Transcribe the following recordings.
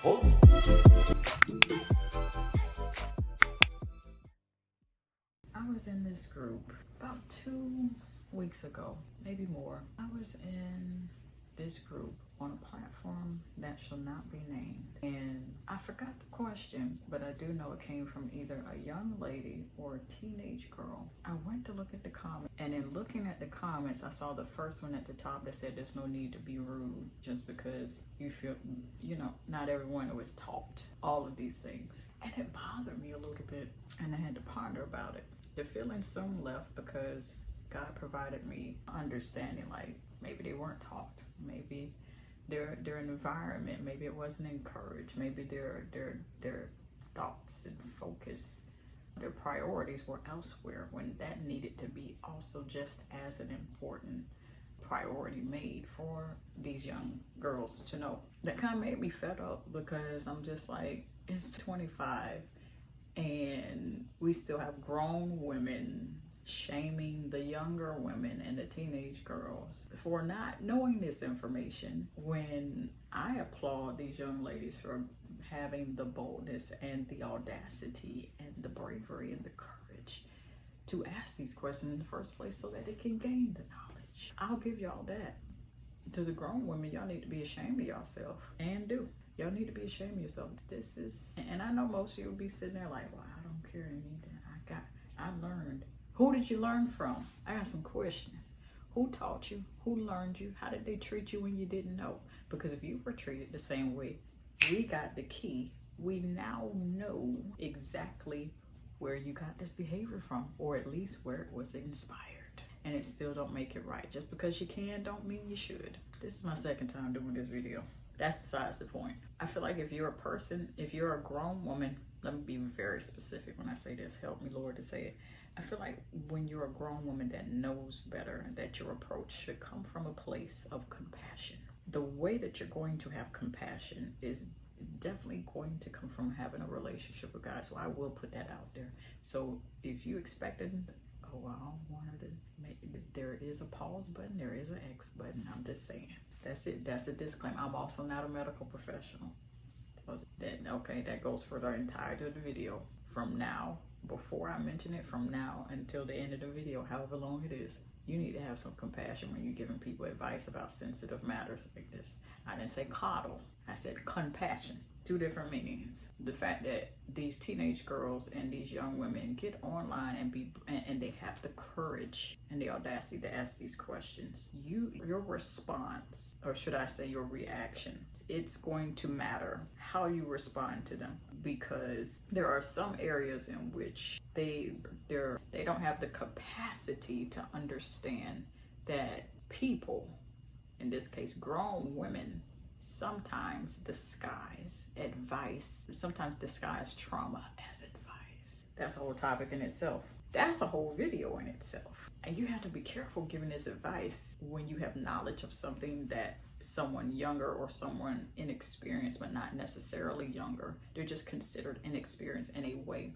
I was in this group about 2 weeks ago, maybe more. I was in this group on a platform that shall not be named. And I forgot the question, but I do know it came from either a young lady or a teenage girl. I went to look at the comments, and in looking at the comments, I saw the first one at the top that said there's no need to be rude just because you feel, not everyone was taught all of these things. And it bothered me a little bit, and I had to ponder about it. The feeling soon left because God provided me understanding, like maybe they weren't taught, maybe their environment, maybe it wasn't encouraged, maybe their thoughts and focus, their priorities were elsewhere when that needed to be also just as an important priority made for these young girls to know. That kind of made me fed up because I'm just like, it's 25 and we still have grown women shaming the younger women and the teenage girls for not knowing this information, when I applaud these young ladies for having the boldness and the audacity and the bravery and the courage to ask these questions in the first place so that they can gain the knowledge. I'll give y'all that. To the grown women, y'all need to be ashamed of yourself, and do. Y'all need to be ashamed of yourself. This is, and I know most of you will be sitting there like, well, I don't care anything. I learned. Who did you learn from? I got some questions. Who taught you? Who learned you? How did they treat you when you didn't know? Because if you were treated the same way, we got the key. We now know exactly where you got this behavior from, or at least where it was inspired. And it still don't make it right. Just because you can don't mean you should. This is my second time doing this video. That's besides the point. I feel like if you're a person, if you're a grown woman, let me be very specific when I say this, help me Lord to say it. I feel like when you're a grown woman that knows better, that your approach should come from a place of compassion. The way that you're going to have compassion is definitely going to come from having a relationship with God. So I will put that out there. So if you expected, oh, I don't want her to make it, there is a pause button, there is an X button. I'm just saying. That's it. That's a disclaimer. I'm also not a medical professional. So that goes for the entirety of the video. From now, before I mention it, from now until the end of the video, however long it is, you need to have some compassion when you're giving people advice about sensitive matters like this. I didn't say coddle, I said compassion. Two different meanings. The fact that these teenage girls and these young women get online and they have the courage and the audacity to ask these questions. Your response, or should I say your reaction, it's going to matter how you respond to them, because there are some areas in which they don't have the capacity to understand that people, in this case grown women, sometimes disguise advice, sometimes disguise trauma as advice. That's a whole topic in itself. That's a whole video in itself. And you have to be careful giving this advice when you have knowledge of something that someone younger or someone inexperienced, but not necessarily younger, they're just considered inexperienced in a way,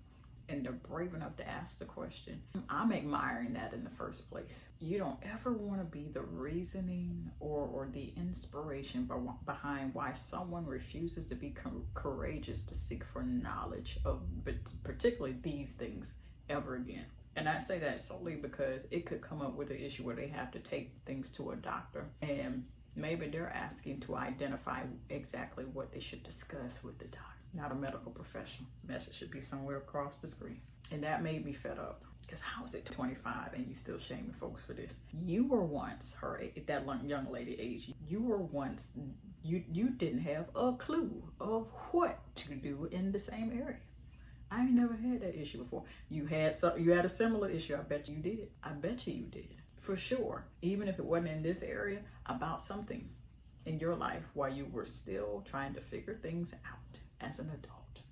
and they're brave enough to ask the question. I'm admiring that in the first place. You don't ever want to be the reasoning or the inspiration behind why someone refuses to be courageous to seek for knowledge of, but particularly these things, ever again. And I say that solely because it could come up with an issue where they have to take things to a doctor, and maybe they're asking to identify exactly what they should discuss with the doctor. Not a medical professional. Message should be somewhere across the screen. And that made me fed up. Because how is it 25 and you still shaming folks for this? You were once that young lady age. You were once, you didn't have a clue of what to do in the same area. I ain't never had that issue before. You had a similar issue. I bet you did. I bet you did. For sure. Even if it wasn't in this area, about something in your life while you were still trying to figure things out. As an adult,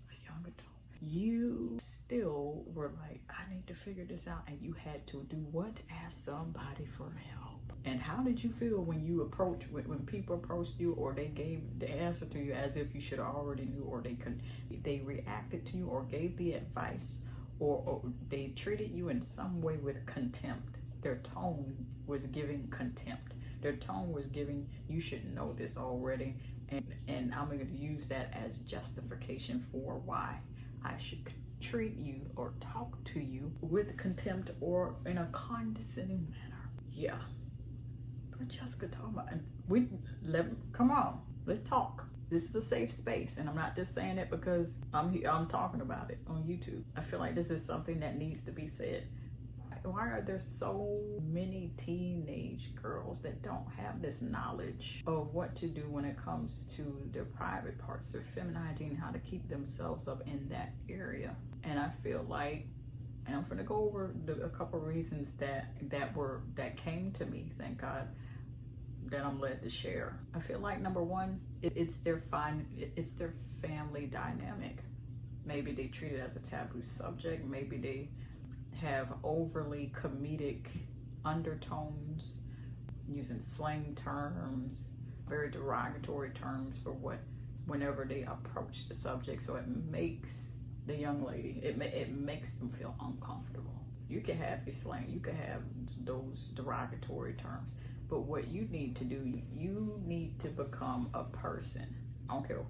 a young adult, you still were like, I need to figure this out. And you had to do what? Ask somebody for help. And how did you feel when when people approached you, or they gave the answer to you as if you should have already knew, or they reacted to you or gave the advice, or they treated you in some way with contempt? Their tone was giving contempt. Their tone was giving, you should know this already. And I'm going to use that as justification for why I should treat you or talk to you with contempt or in a condescending manner. Yeah. But Jessica, talk about, come on, let's talk. This is a safe space, and I'm not just saying it because I'm talking about it on YouTube. I feel like this is something that needs to be said. Why are there so many teenage girls that don't have this knowledge of what to do when it comes to their private parts, their feminine hygiene, how to keep themselves up in that area? And I feel like, and I'm going to go over a couple reasons that came to me, thank God, that I'm led to share. I feel like number one, it's their family dynamic. Maybe they treat it as a taboo subject. Maybe they have overly comedic undertones, using slang terms, very derogatory terms for whenever they approach the subject. So it makes the young lady, it makes them feel uncomfortable. You can have your slang, you can have those derogatory terms, but what you need to do, you need to become a person. I don't care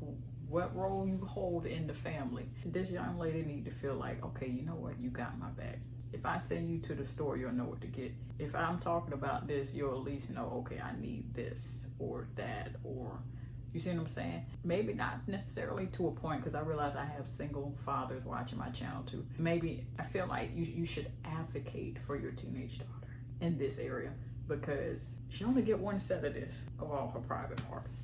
what role you hold in the family. This young lady need to feel like, okay, you know what, you got my back. If I send you to the store, you'll know what to get. If I'm talking about this, you'll at least know, okay, I need this or that, or you see what I'm saying? Maybe not necessarily to a point, because I realize I have single fathers watching my channel too. Maybe I feel like you should advocate for your teenage daughter in this area, because she only get one set of this, of all her private parts.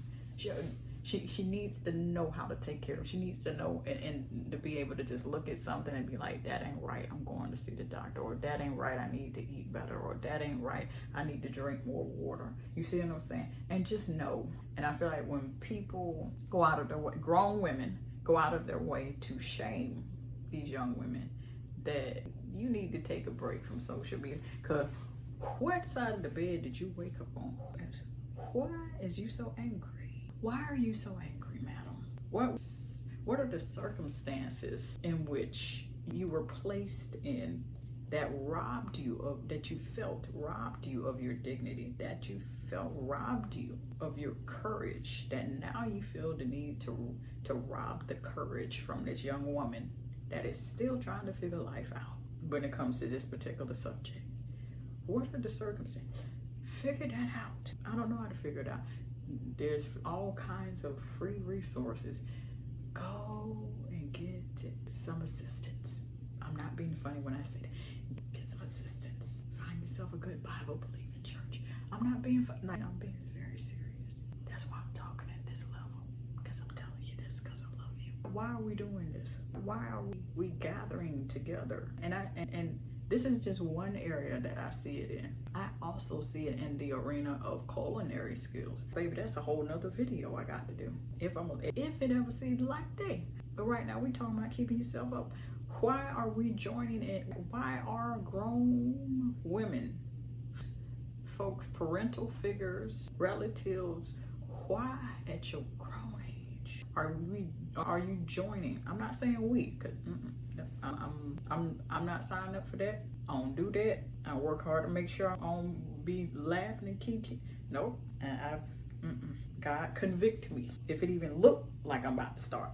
She needs to know how to take care of. She needs to know and to be able to just look at something and be like, that ain't right, I'm going to see the doctor, or that ain't right, I need to eat better, or that ain't right, I need to drink more water. You see what I'm saying? And just know. And I feel like when people go out of their way, grown women go out of their way to shame these young women, that you need to take a break from social media. Because what side of the bed did you wake up on? Why is you so angry? Why are you so angry, madam? What are the circumstances in which you were placed in that robbed you of, that you felt robbed you of your dignity, that you felt robbed you of your courage, that now you feel the need to rob the courage from this young woman that is still trying to figure life out when it comes to this particular subject? What are the circumstances? Figure that out. I don't know how to figure it out. There's all kinds of free resources. Go and get some assistance. I'm not being funny when I say that. Get some assistance. Find yourself a good Bible-believing church. I'm not being funny. I'm being very serious. That's why I'm talking at this level, because I'm telling you this because I love you. Why are we doing this? Why are we gathering together? And this is just one area that I see it in. I also see it in the arena of culinary skills. Baby, that's a whole nother video I got to do. If it ever sees the light of day. But right now we talking about keeping yourself up. Why are we joining it? Why are grown women, folks, parental figures, relatives, why at your grown age are you joining? I'm not saying we, because I'm not signing up for that. I don't do that. I work hard to make sure I don't be laughing and kiki. Nope. And God convict me if it even look like I'm about to start.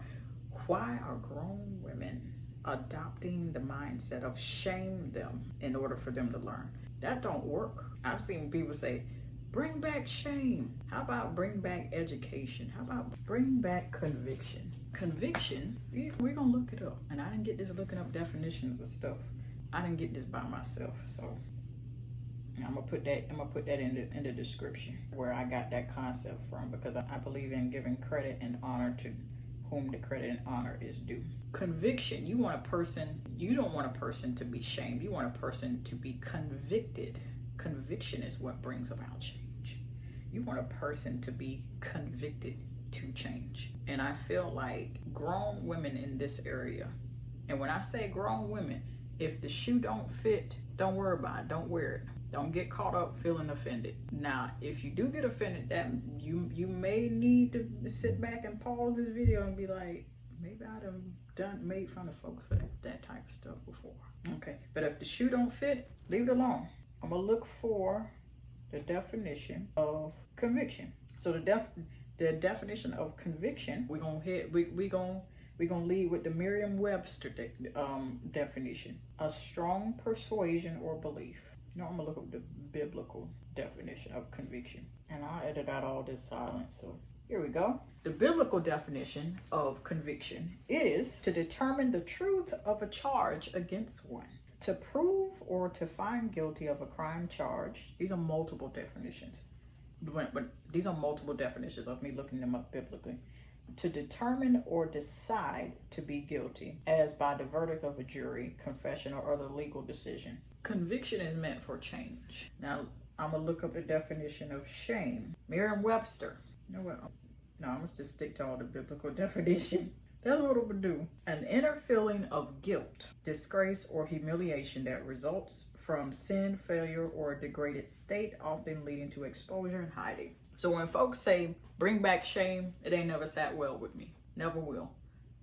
Why are grown women adopting the mindset of shame them in order for them to learn? That don't work. I've seen people say, bring back shame. How about bring back education? How about bring back conviction? Conviction, we're gonna look it up. And I didn't get this looking up definitions of stuff. I didn't get this by myself, so I'm gonna put that in the description where I got that concept from, because I believe in giving credit and honor to whom the credit and honor is due. Conviction, you don't want a person to be shamed. You want a person to be convicted. Conviction is what brings about change. You want a person to be convicted to change. And I feel like grown women in this area, and when I say grown women, if the shoe don't fit, don't worry about it. Don't wear it. Don't get caught up feeling offended. Now, if you do get offended, that you may need to sit back and pause this video and be like, maybe I've made fun of folks for that type of stuff before. Okay, but if the shoe don't fit, leave it alone. I'm gonna look for the definition of conviction. So the the definition of conviction, we're gonna lead with the Merriam-Webster definition: a strong persuasion or belief. You know, I'm gonna look up the biblical definition of conviction, and I'll edit out all this silence. So here we go. The biblical definition of conviction is to determine the truth of a charge against one, to prove or to find guilty of a crime charged. These are multiple definitions, but these are multiple definitions of me looking them up biblically. To determine or decide to be guilty, as by the verdict of a jury, confession, or other legal decision. Conviction is meant for change. Now, I'm going to look up the definition of shame. Merriam-Webster. You know what? No, I'm going to just stick to all the biblical definition. That's what it would do. An inner feeling of guilt, disgrace, or humiliation that results from sin, failure, or a degraded state, often leading to exposure and hiding. So when folks say, bring back shame, it ain't never sat well with me. Never will.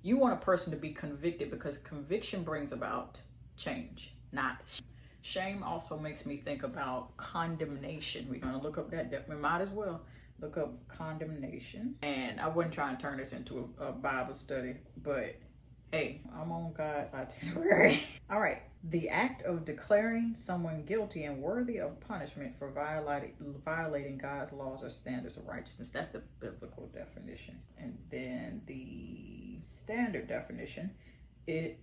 You want a person to be convicted because conviction brings about change, not shame. Shame also makes me think about condemnation. We're going to look up that. We might as well look up condemnation. And I wasn't trying to turn this into a Bible study, but hey, I'm on God's itinerary. All right. The act of declaring someone guilty and worthy of punishment for violating God's laws or standards of righteousness. That's the biblical definition. And then the standard definition, the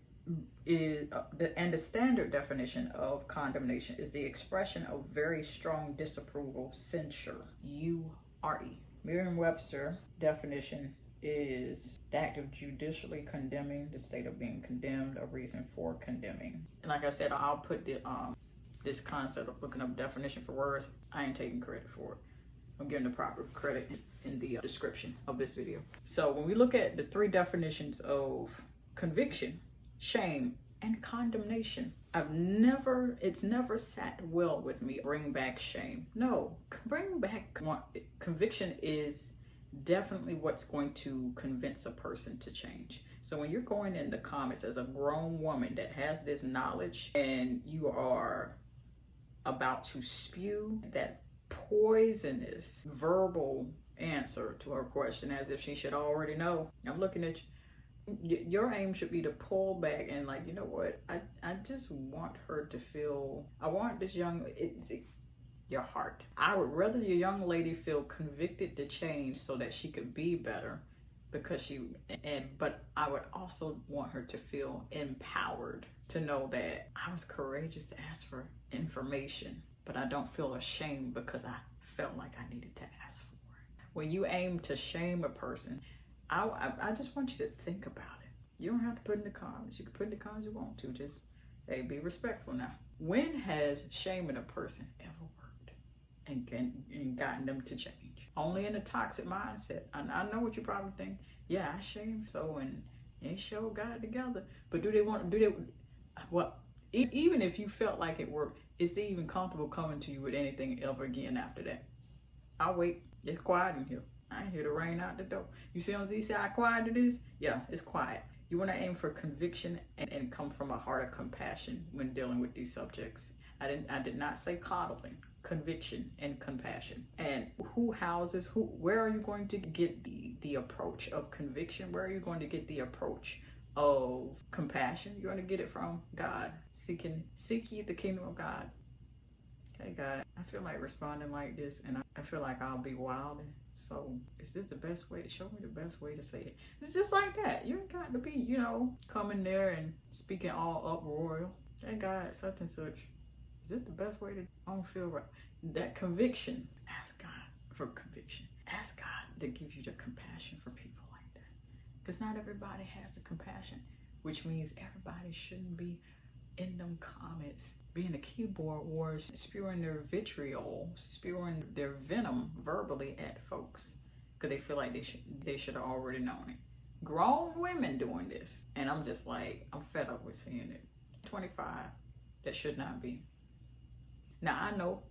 standard definition of condemnation is the expression of very strong disapproval, censure, U-R-E. Merriam-Webster definition is the act of judicially condemning, the state of being condemned, a reason for condemning. And like I said, I'll put the this concept of looking up definition for words. I ain't taking credit for it. I'm giving the proper credit in the description of this video. So when we look at the three definitions of conviction, shame, and condemnation, it's never sat well with me. Bring back shame. No, bring back conviction is definitely what's going to convince a person to change. So when you're going in the comments as a grown woman that has this knowledge and you are about to spew that poisonous verbal answer to her question as if she should already know, I'm looking at you. Your aim should be to pull back and like, you know what, I just want her to feel, I want this young, your heart. I would rather your young lady feel convicted to change so that she could be better but I would also want her to feel empowered to know that I was courageous to ask for information, but I don't feel ashamed because I felt like I needed to ask for it. When you aim to shame a person, I just want you to think about it. You don't have to put in the comments. You can put in the comments you want to. Just, hey, be respectful now. When has shaming a person ever worked and gotten them to change? Only in a toxic mindset. I know what you probably think. Yeah, I shame so and they show God together. But even if you felt like it worked, is they even comfortable coming to you with anything ever again after that? I'll wait. It's quiet in here. I ain't here to rain out the door. You see how quiet it is? Yeah, it's quiet. You want to aim for conviction and come from a heart of compassion when dealing with these subjects. I did not say coddling. Conviction and compassion. And where are you going to get the approach of conviction? Where are you going to get the approach of compassion? You're going to get it from God. Seek ye the kingdom of God. Okay, God, I feel like responding like this and I feel like I'll be wilding. So is this the best way? Show me the best way to say it. It's just like that. You ain't got to be, coming there and speaking all uproarial. Hey God, such and such. Is this the best way to? I don't feel right. That conviction. Ask God for conviction. Ask God to give you the compassion for people like that. Because not everybody has the compassion, which means everybody shouldn't be in them comments being a keyboard warrior, spewing their vitriol, spewing their venom verbally at folks because they feel like they should have already known it. Grown women doing this, and I'm just like, I'm fed up with seeing it. 25, that should not be. Now I know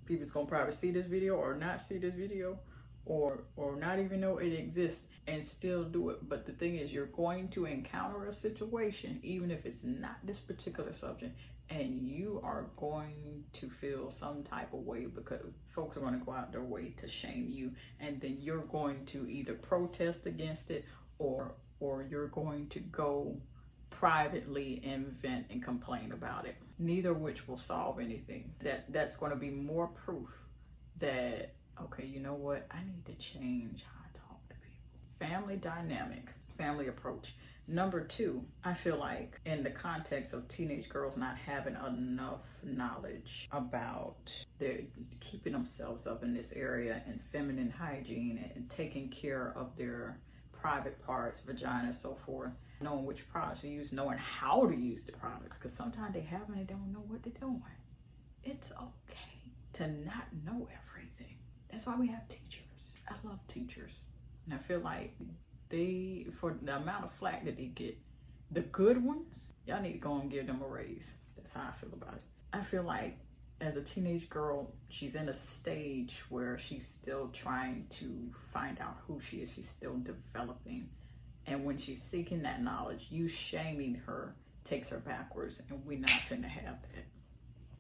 people's gonna probably see this video or not see this video or not even know it exists and still do it. But the thing is, you're going to encounter a situation, even if it's not this particular subject, and you are going to feel some type of way because folks are going to go out their way to shame you, and then you're going to either protest against it or you're going to go privately and vent and complain about it. Neither of which will solve anything. That's going to be more proof that, okay, you know what, I need to change how I talk to people. Family dynamic, family approach. Number two, I feel like in the context of teenage girls not having enough knowledge about their keeping themselves up in this area and feminine hygiene and taking care of their private parts, vagina, so forth, knowing which products to use, knowing how to use the products, because sometimes they have and they don't know what they're doing. It's okay to not know everything. That's why we have teachers. I love teachers. And I feel like for the amount of flack that they get, the good ones, y'all need to go and give them a raise. That's how I feel about it. I feel like as a teenage girl, she's in a stage where she's still trying to find out who she is. She's still developing. And when she's seeking that knowledge, you shaming her takes her backwards, and we're not finna have that.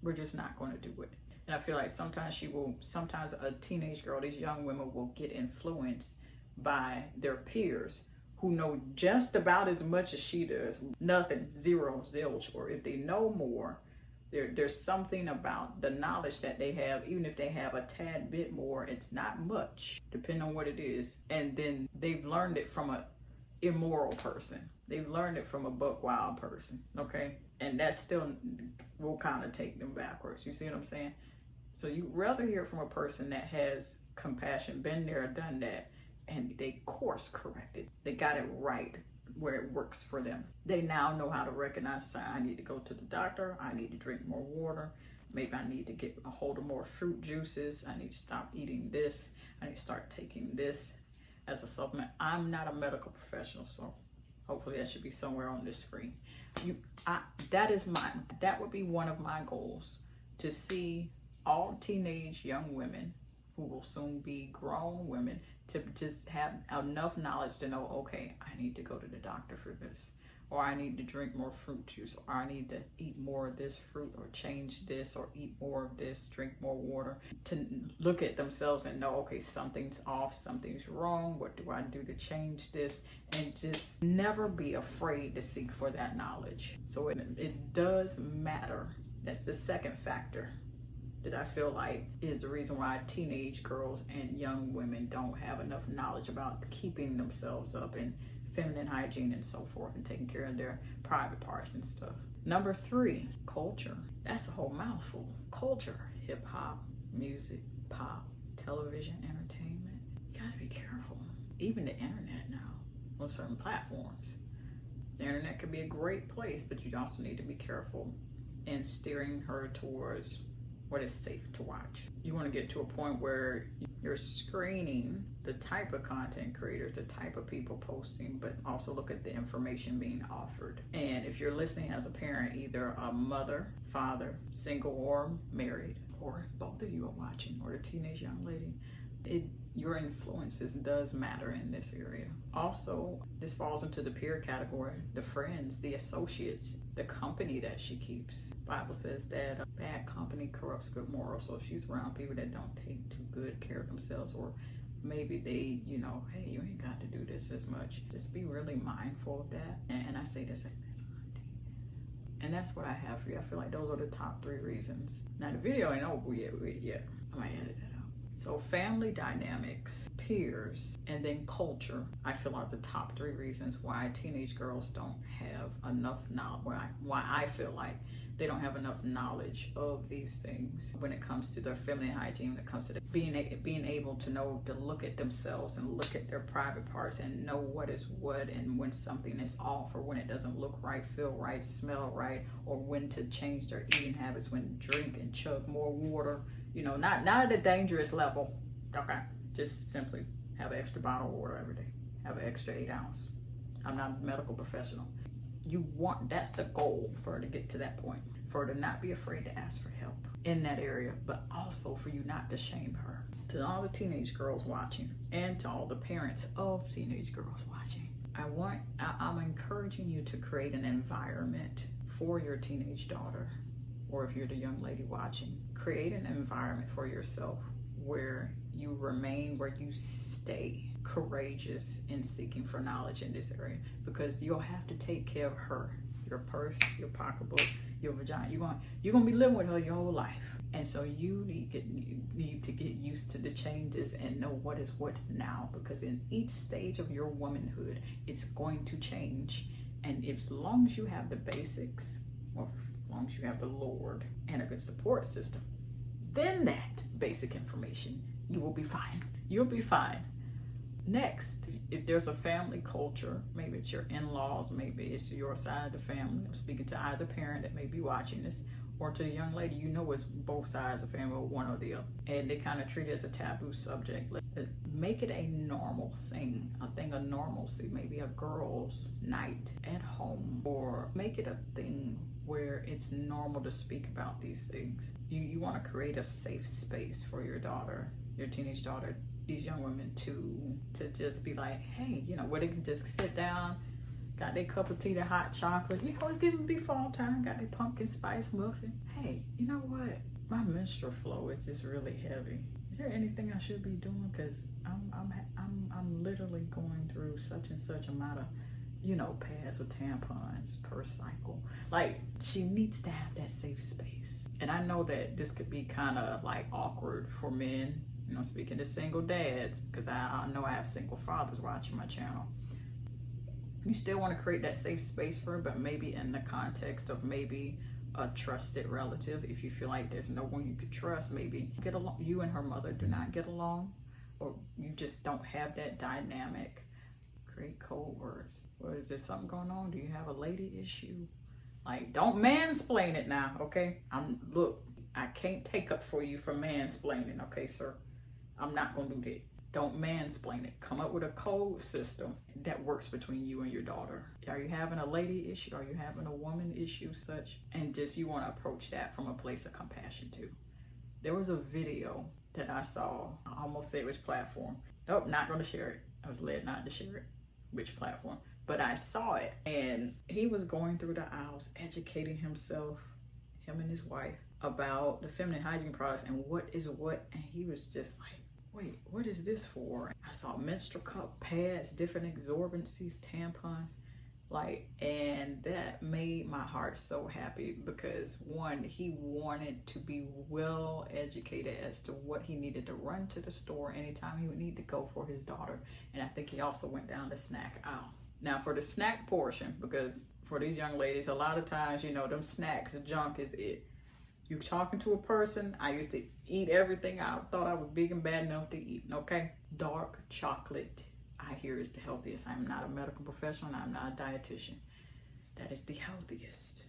We're just not going to do it. And I feel like sometimes a teenage girl, these young women will get influenced by their peers who know just about as much as she does. Nothing, zero, zilch, or if they know more, there's something about the knowledge that they have, even if they have a tad bit more, it's not much, depending on what it is. And then they've learned it from a immoral person. They've learned it from a buck wild person, okay? And that still will kind of take them backwards. You see what I'm saying? So you rather hear from a person that has compassion, been there, done that, and they course corrected. They got it right where it works for them. They now know how to recognize, say, I need to go to the doctor. I need to drink more water. Maybe I need to get a hold of more fruit juices. I need to stop eating this. I need to start taking this as a supplement. I'm not a medical professional, so hopefully that should be somewhere on this screen. That would be one of my goals, to see all teenage young women who will soon be grown women to just have enough knowledge to know, okay, I need to go to the doctor for this, or I need to drink more fruit juice, or I need to eat more of this fruit, or change this, or eat more of this, drink more water, to look at themselves and know, okay, something's off, something's wrong, what do I do to change this? And just never be afraid to seek for that knowledge. So it does matter. That's the second factor that I feel like is the reason why teenage girls and young women don't have enough knowledge about keeping themselves up in feminine hygiene and so forth, and taking care of their private parts and stuff. Number three, culture. That's a whole mouthful. Culture, hip hop, music, pop, television, entertainment. You gotta be careful. Even the internet now, on certain platforms. The internet can be a great place, but you also need to be careful in steering her towards what is safe to watch. You want to get to a point where you're screening the type of content creators, the type of people posting, but also look at the information being offered. And if you're listening as a parent, either a mother, father, single or married, or both of you are watching, or a teenage young lady, your influences does matter in this area. Also, this falls into the peer category, the friends, the associates, the company that she keeps. The Bible says that bad company corrupts good morals. So if she's around people that don't take too good care of themselves, or maybe they, hey, you ain't got to do this as much. Just be really mindful of that. And I say this as auntie. And that's what I have for you. I feel like those are the top 3 reasons. Now the video ain't over yet. I might edit it out. So family dynamics, peers, and then culture, I feel are the top 3 reasons why teenage girls don't have enough knowledge, why I feel like they don't have enough knowledge of these things when it comes to their feminine hygiene, when it comes to being able to know to look at themselves and look at their private parts and know what is what, and when something is off, or when it doesn't look right, feel right, smell right, or when to change their eating habits, when to drink and chug more water. Not at a dangerous level. Okay. Just simply have an extra bottle of water every day. Have an extra 8 ounce. I'm not a medical professional. That's the goal for her to get to that point. For her to not be afraid to ask for help in that area, but also for you not to shame her. To all the teenage girls watching, and to all the parents of teenage girls watching, I'm encouraging you to create an environment for your teenage daughter or if you're the young lady watching, create an environment for yourself where you remain, where you stay courageous in seeking for knowledge in this area, because you'll have to take care of her, your purse, your pocketbook, your vagina. You're gonna be living with her your whole life, and so you need to get used to the changes and know what is what now, because in each stage of your womanhood, it's going to change. And as long as you have the basics, or as long as you have the Lord and a good support system, then that basic information, you will be fine. You'll be fine. Next, if there's a family culture, maybe it's your in-laws, maybe it's your side of the family. I'm speaking to either parent that may be watching this, or to the young lady, you know it's both sides of the family, or one or the other, and they kind of treat it as a taboo subject. Make it a normal thing, a thing of normalcy, maybe a girls' night at home, or make it a thing where it's normal to speak about these things. You want to create a safe space for your daughter, your teenage daughter, these young women to just be like, hey, where they can just sit down, got their cup of tea, their hot chocolate. It's getting to be fall time, got their pumpkin spice muffin. Hey, you know what? My menstrual flow is just really heavy. Is there anything I should be doing? Because I'm literally going through such and such amount of, pads with tampons per cycle. Like, she needs to have that safe space. And I know that this could be kind of like awkward for men, speaking to single dads, because I know I have single fathers watching my channel. You still want to create that safe space for her, but maybe in the context of maybe a trusted relative. If you feel like there's no one you could trust, maybe get along. You and her mother do not get along, or you just don't have that dynamic. Create code words. Well, is there something going on? Do you have a lady issue? Like, don't mansplain it now, okay? Look, I can't take up for you for mansplaining, okay, sir? I'm not gonna do that. Don't mansplain it. Come up with a code system that works between you and your daughter. Are you having a lady issue? Are you having a woman issue such? And just, you want to approach that from a place of compassion too. There was a video that I saw. I almost said which platform. Nope, not going to share it. I was led not to share it. Which platform. But I saw it, and he was going through the aisles educating himself, him and his wife, about the feminine hygiene products and what is what. And he was just like, wait, what is this for? I saw menstrual cup pads, different absorbencies, tampons, and that made my heart so happy, because one, he wanted to be well educated as to what he needed to run to the store anytime he would need to go for his daughter. And I think he also went down the snack aisle. Now for the snack portion, because for these young ladies, a lot of times, them snacks, the junk is it. You're talking to a person. I used to eat everything I thought I was big and bad enough to eat, okay? Dark chocolate, I hear, is the healthiest. I'm not a medical professional, and I'm not a dietitian. That is the healthiest.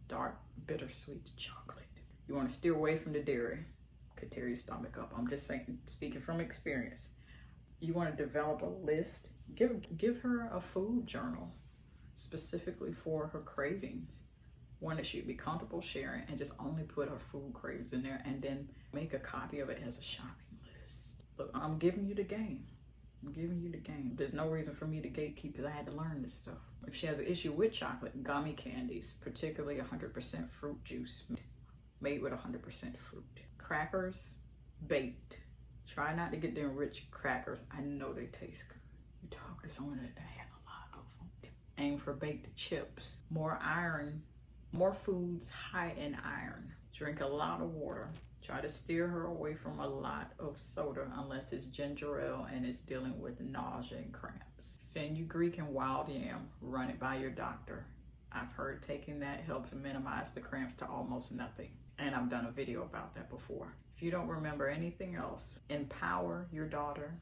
Dark, bittersweet chocolate. You want to steer away from the dairy. Could tear your stomach up. I'm just saying, speaking from experience. You want to develop a list. Give her a food journal, specifically for her cravings. One that she'd be comfortable sharing, and just only put her food cravings in there, and then make a copy of it as a shopping list. Look, I'm giving you the game. There's no reason for me to gatekeep, because I had to learn this stuff. If she has an issue with chocolate, gummy candies, particularly 100% fruit juice, made with 100% fruit. Crackers, baked. Try not to get them rich crackers. I know they taste good. You talk to someone that had a lot of them. Aim for baked chips. More iron. More foods high in iron. Drink a lot of water. Try to steer her away from a lot of soda unless it's ginger ale and it's dealing with nausea and cramps. Fenugreek and wild yam. Run it by your doctor. I've heard taking that helps minimize the cramps to almost nothing. And I've done a video about that before. If you don't remember anything else, empower your daughter.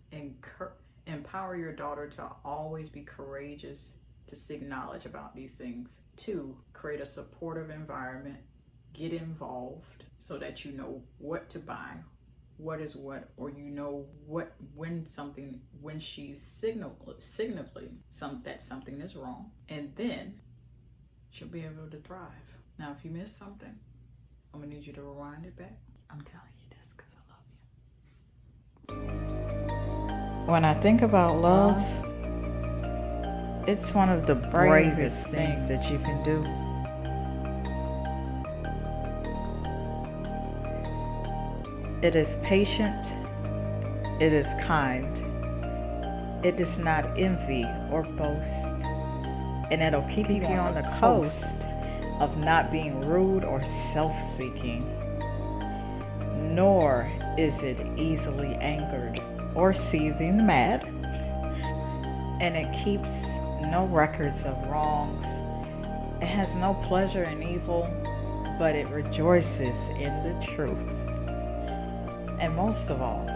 Empower your daughter to always be courageous, to seek knowledge about these things. 2, create a supportive environment. Get involved so that you know what to buy, what is what, or when she's signaling that something is wrong, and then she'll be able to thrive. Now, if you missed something, I'm gonna need you to rewind it back. I'm telling you this because I love you. When I think about love, it's one of the bravest things that you can do. It is patient. It is kind. It does not envy or boast. And it'll keep you on the coast of not being rude or self-seeking. Nor is it easily angered or seething mad. And it keeps no records of wrongs. It has no pleasure in evil, but it rejoices in the truth. And most of all,